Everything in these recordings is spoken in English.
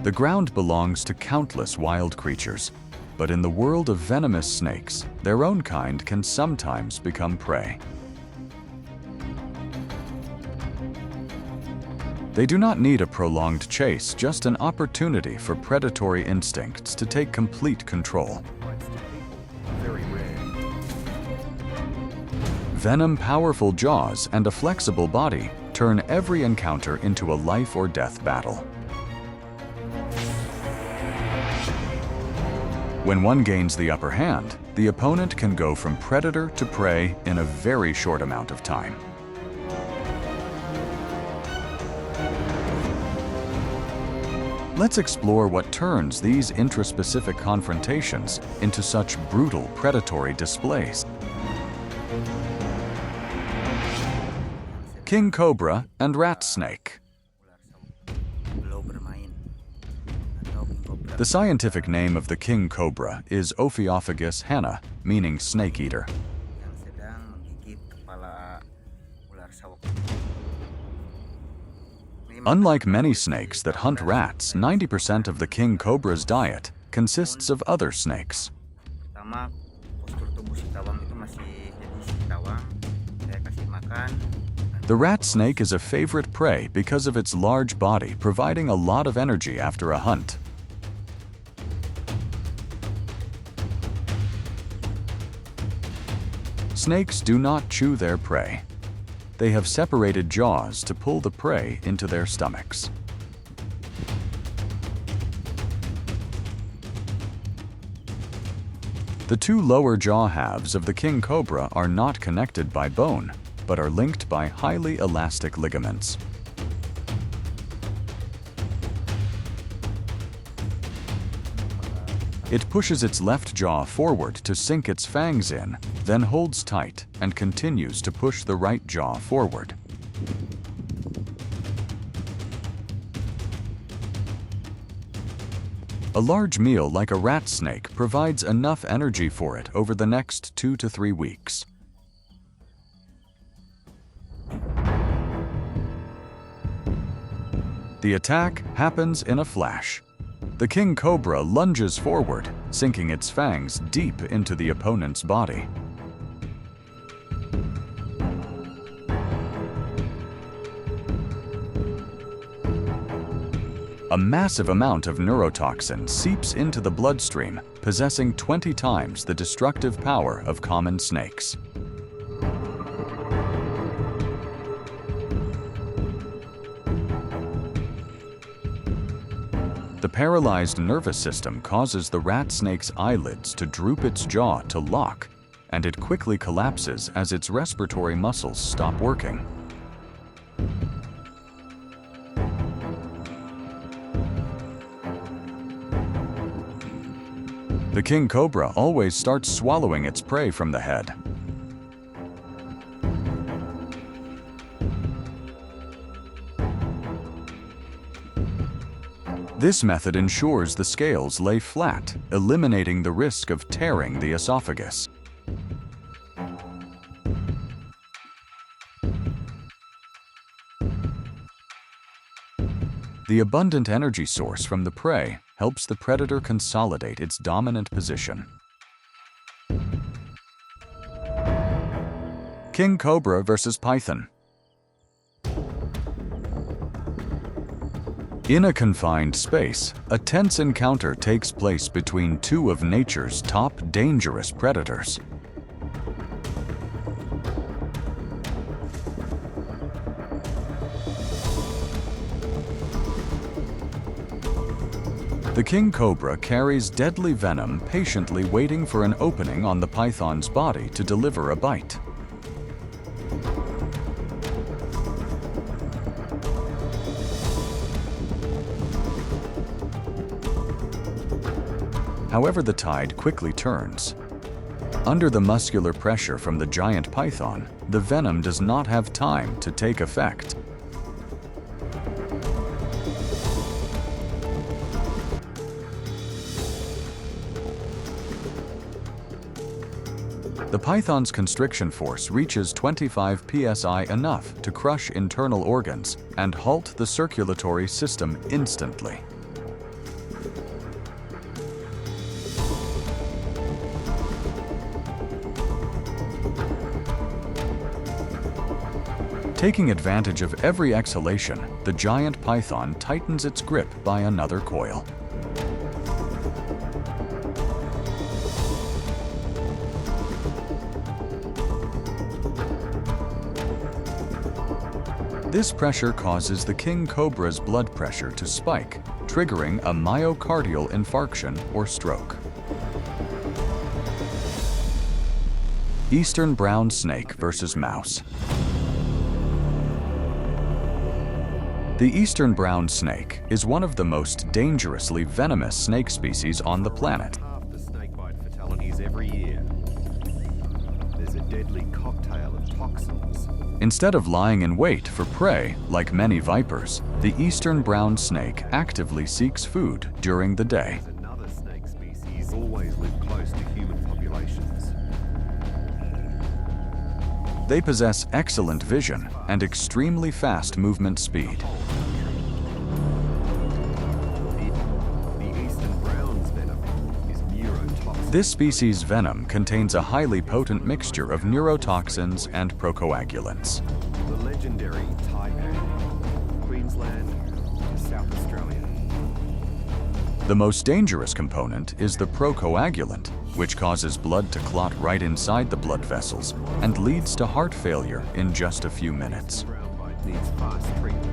The ground belongs to countless wild creatures, but in the world of venomous snakes, their own kind can sometimes become prey. They do not need a prolonged chase, just an opportunity for predatory instincts to take complete control. Venom-powerful jaws and a flexible body turn every encounter into a life or death battle. When one gains the upper hand, the opponent can go from predator to prey in a very short amount of time. Let's explore what turns these intraspecific confrontations into such brutal predatory displays. King Cobra and Rat Snake. The scientific name of the king cobra is Ophiophagus hanna, meaning snake eater. Unlike many snakes that hunt rats, 90% of the king cobra's diet consists of other snakes. The rat snake is a favorite prey because of its large body, providing a lot of energy after a hunt. Snakes do not chew their prey. They have separated jaws to pull the prey into their stomachs. The two lower jaw halves of the king cobra are not connected by bone, but are linked by highly elastic ligaments. It pushes its left jaw forward to sink its fangs in, then holds tight and continues to push the right jaw forward. A large meal like a rat snake provides enough energy for it over the next 2 to 3 weeks. The attack happens in a flash. The king cobra lunges forward, sinking its fangs deep into the opponent's body. A massive amount of neurotoxin seeps into the bloodstream, possessing 20 times the destructive power of common snakes. The paralyzed nervous system causes the rat snake's eyelids to droop, its jaw to lock, and it quickly collapses as its respiratory muscles stop working. The king cobra always starts swallowing its prey from the head. This method ensures the scales lay flat, eliminating the risk of tearing the esophagus. The abundant energy source from the prey helps the predator consolidate its dominant position. King cobra versus python. In a confined space, a tense encounter takes place between two of nature's top dangerous predators. The king cobra carries deadly venom, patiently waiting for an opening on the python's body to deliver a bite. However, the tide quickly turns. Under the muscular pressure from the giant python, the venom does not have time to take effect. The python's constriction force reaches 25 psi, enough to crush internal organs and halt the circulatory system instantly. Taking advantage of every exhalation, the giant python tightens its grip by another coil. This pressure causes the king cobra's blood pressure to spike, triggering a myocardial infarction or stroke. Eastern brown snake versus mouse. The eastern brown snake is one of the most dangerously venomous snake species on the planet. Half the snakebite fatalities every year. There's a deadly cocktail of toxins. Instead of lying in wait for prey like many vipers, the eastern brown snake actively seeks food during the day. Another snake species always live close to human populations. They possess excellent vision and extremely fast movement speed. The eastern brown's venom is neurotoxic. This species' venom contains a highly potent mixture of neurotoxins and procoagulants. The legendary Taipan, Queensland to South Australia. The most dangerous component is the procoagulant, which causes blood to clot right inside the blood vessels and leads to heart failure in just a few minutes. Brown bite needs fast treatment.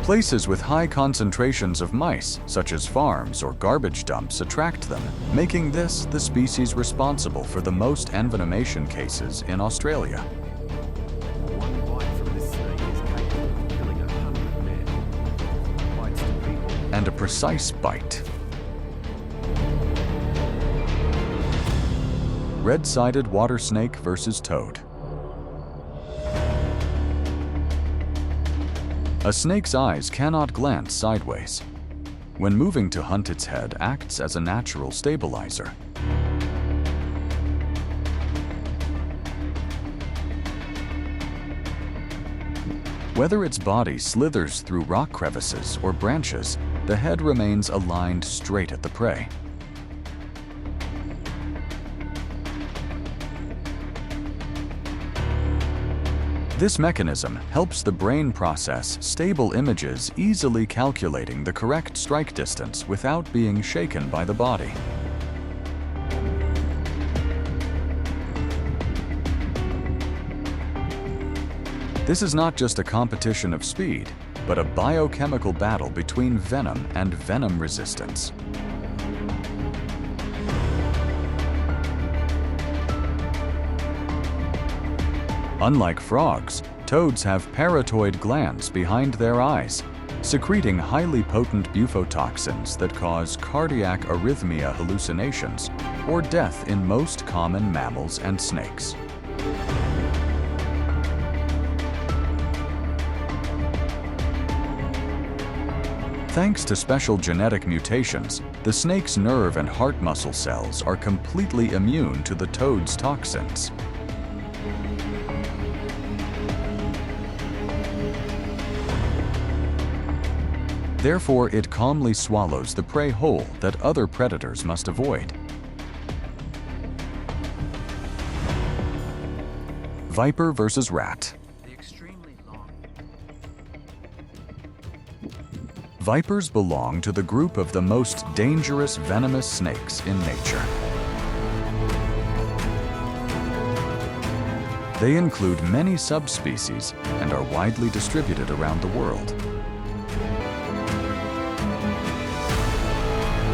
Places with high concentrations of mice, such as farms or garbage dumps, attract them, making this the species responsible for the most envenomation cases in Australia. One bite from this snake is capable of killing 100 men. Bites to people. And a precise bite. Red-sided water snake versus toad. A snake's eyes cannot glance sideways. When moving to hunt, its head acts as a natural stabilizer. Whether its body slithers through rock crevices or branches, the head remains aligned straight at the prey. This mechanism helps the brain process stable images, easily calculating the correct strike distance without being shaken by the body. This is not just a competition of speed, but a biochemical battle between venom and venom resistance. Unlike frogs, toads have parotoid glands behind their eyes, secreting highly potent bufotoxins that cause cardiac arrhythmia hallucinations or death in most common mammals and snakes. Thanks to special genetic mutations, the snake's nerve and heart muscle cells are completely immune to the toad's toxins. Therefore, it calmly swallows the prey whole that other predators must avoid. Viper versus rat. Vipers belong to the group of the most dangerous venomous snakes in nature. They include many subspecies and are widely distributed around the world.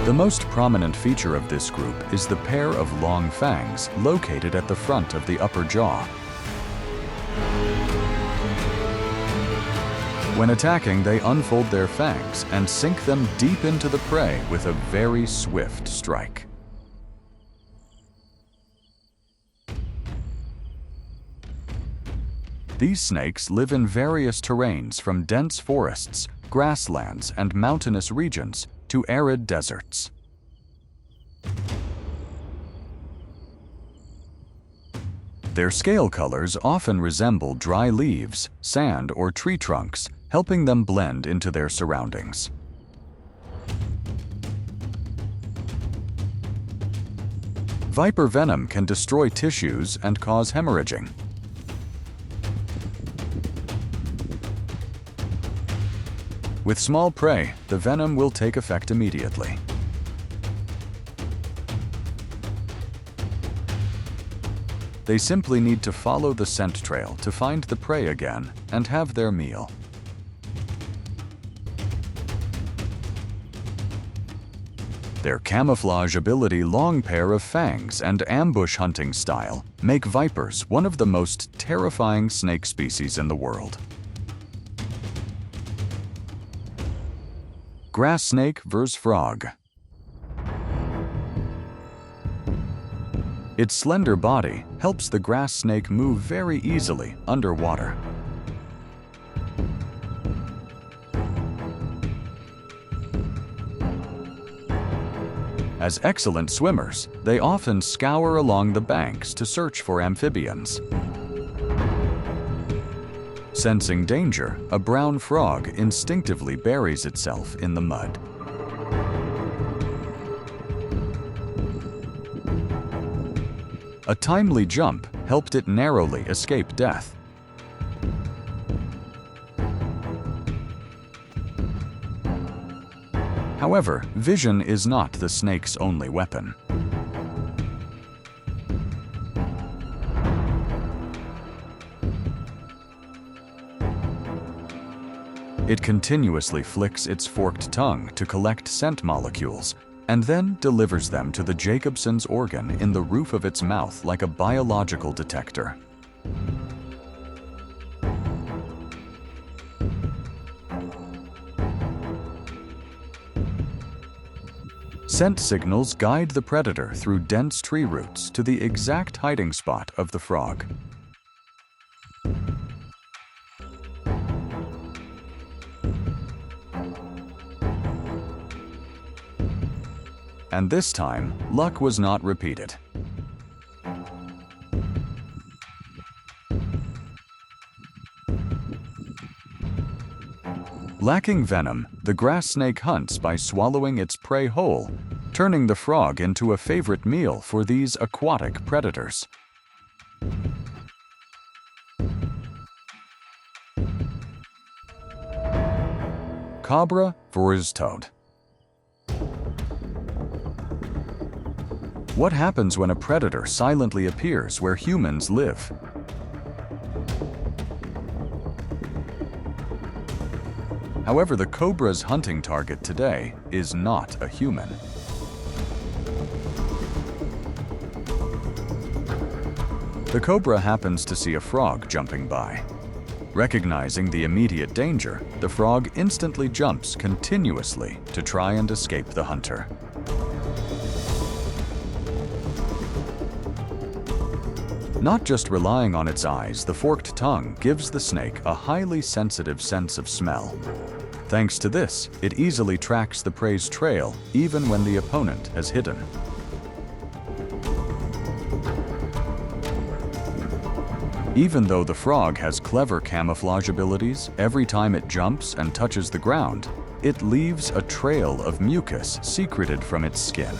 The most prominent feature of this group is the pair of long fangs located at the front of the upper jaw. When attacking, they unfold their fangs and sink them deep into the prey with a very swift strike. These snakes live in various terrains, from dense forests, grasslands, and mountainous regions to arid deserts. Their scale colors often resemble dry leaves, sand, or tree trunks, helping them blend into their surroundings. Viper venom can destroy tissues and cause hemorrhaging. With small prey, the venom will take effect immediately. They simply need to follow the scent trail to find the prey again and have their meal. Their camouflage ability, long pair of fangs, and ambush hunting style make vipers one of the most terrifying snake species in the world. Grass snake vs. frog. Its slender body helps the grass snake move very easily underwater. As excellent swimmers, they often scour along the banks to search for amphibians. Sensing danger, a brown frog instinctively buries itself in the mud. A timely jump helped it narrowly escape death. However, vision is not the snake's only weapon. It continuously flicks its forked tongue to collect scent molecules, and then delivers them to the Jacobson's organ in the roof of its mouth like a biological detector. Scent signals guide the predator through dense tree roots to the exact hiding spot of the frog. And this time, luck was not repeated. Lacking venom, the grass snake hunts by swallowing its prey whole, turning the frog into a favorite meal for these aquatic predators. Cobra vs. toad. What happens when a predator silently appears where humans live? However, the cobra's hunting target today is not a human. The cobra happens to see a frog jumping by. Recognizing the immediate danger, the frog instantly jumps continuously to try and escape the hunter. Not just relying on its eyes, the forked tongue gives the snake a highly sensitive sense of smell. Thanks to this, it easily tracks the prey's trail even when the opponent has hidden. Even though the frog has clever camouflage abilities, every time it jumps and touches the ground, it leaves a trail of mucus secreted from its skin.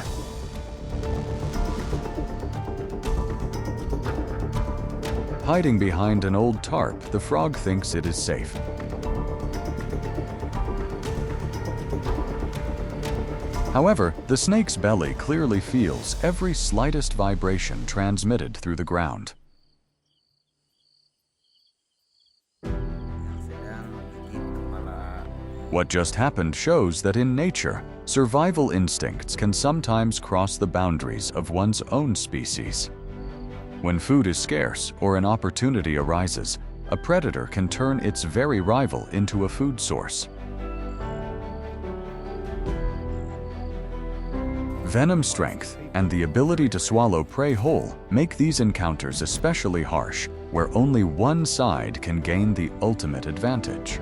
Hiding behind an old tarp, the frog thinks it is safe. However, the snake's belly clearly feels every slightest vibration transmitted through the ground. What just happened shows that in nature, survival instincts can sometimes cross the boundaries of one's own species. When food is scarce or an opportunity arises, a predator can turn its very rival into a food source. Venom strength and the ability to swallow prey whole make these encounters especially harsh, where only one side can gain the ultimate advantage.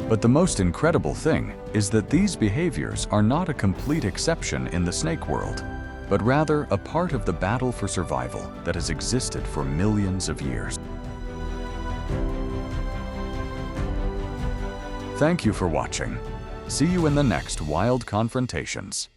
But the most incredible thing is that these behaviors are not a complete exception in the snake world, but rather a part of the battle for survival that has existed for millions of years. Thank you for watching. See you in the next Wild Confrontations.